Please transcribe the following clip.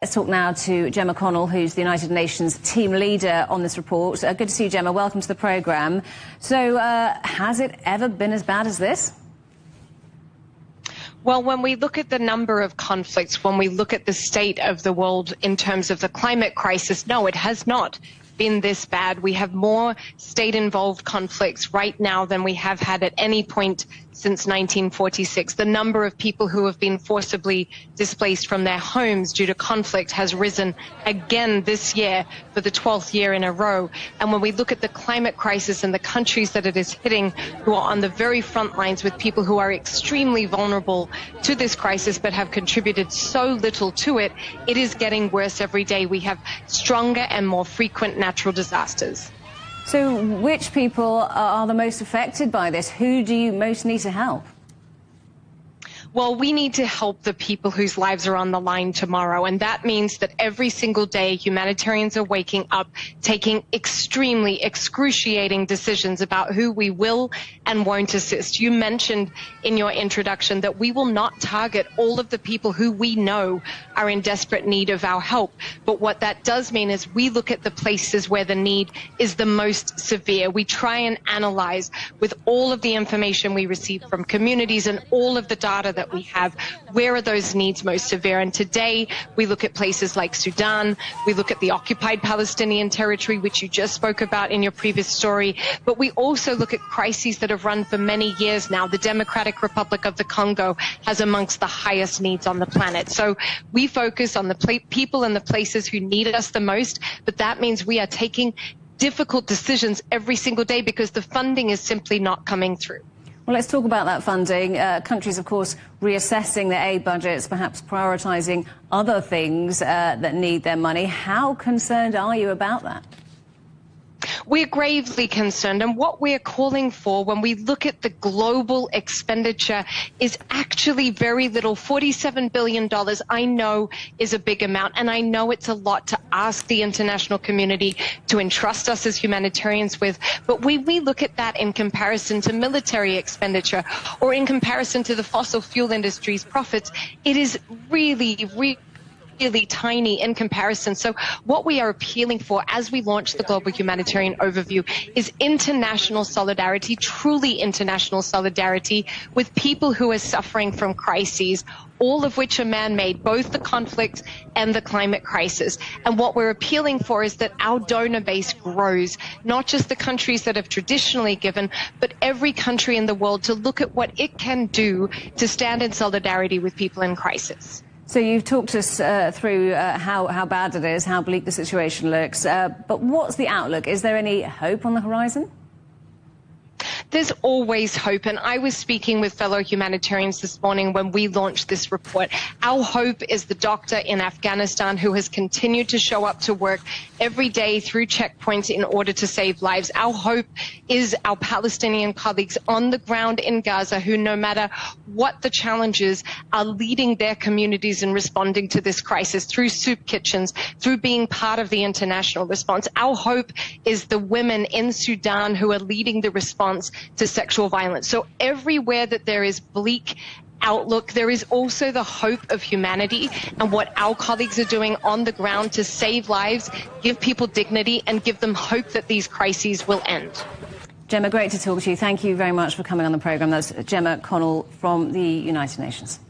Let's talk now to Gemma Connell, who's the United Nations team leader on this report. Good to see you, Gemma. Welcome to the programme. So, has it ever been as bad as this? Well, when we look at the number of conflicts, when we look at the state of the world in terms of the climate crisis, no, it has not been this bad. We have more state-involved conflicts right now than we have had at any point since 1946. The number of people who have been forcibly displaced from their homes due to conflict has risen again this year for the 12th year in a row. And when we look at the climate crisis and the countries that it is hitting, who are on the very front lines with people who are extremely vulnerable to this crisis but have contributed so little to it, it is getting worse every day. We have stronger and more frequent natural disasters. So which people are the most affected by this? Who do you most need to help? Well, we need to help the people whose lives are on the line tomorrow. And that means that every single day, humanitarians are waking up, taking extremely excruciating decisions about who we will and won't assist. You mentioned in your introduction that we will not target all of the people who we know are in desperate need of our help. But what that does mean is we look at the places where the need is the most severe. We try and analyze with all of the information we receive from communities and all of the data that we have, where are those needs most severe? And today we look at places like Sudan, we look at the occupied Palestinian territory, which you just spoke about in your previous story, but we also look at crises that have run for many years now. The Democratic Republic of the Congo has amongst the highest needs on the planet. So we focus on the people and the places who need us the most, but that means we are taking difficult decisions every single day because the funding is simply not coming through. Well, let's talk about that funding. Countries, of course, reassessing their aid budgets, perhaps prioritising other things that need their money. How concerned are you about that? We're gravely concerned, and what we're calling for when we look at the global expenditure is actually very little. $47 billion, I know, is a big amount, and I know it's a lot to ask the international community to entrust us as humanitarians with, but we look at that in comparison to military expenditure or in comparison to the fossil fuel industry's profits, it is really tiny in comparison. So what we are appealing for as we launch the Global Humanitarian Overview is international solidarity, truly international solidarity with people who are suffering from crises, all of which are man-made, both the conflict and the climate crisis. And what we're appealing for is that our donor base grows, not just the countries that have traditionally given, but every country in the world to look at what it can do to stand in solidarity with people in crisis. So you've talked us through how bad it is, how bleak the situation looks, but what's the outlook? Is there any hope on the horizon? There's always hope, and I was speaking with fellow humanitarians this morning when we launched this report. Our hope is the doctor in Afghanistan who has continued to show up to work every day through checkpoints in order to save lives. Our hope is our Palestinian colleagues on the ground in Gaza who, no matter what the challenges, are leading their communities in responding to this crisis through soup kitchens, through being part of the international response. Our hope is the women in Sudan who are leading the response to sexual violence. So everywhere that there is bleak outlook, there is also the hope of humanity and what our colleagues are doing on the ground to save lives, give people dignity, and give them hope that these crises will end. Gemma, great to talk to you. Thank you very much for coming on the programme. That's Gemma Connell from the United Nations.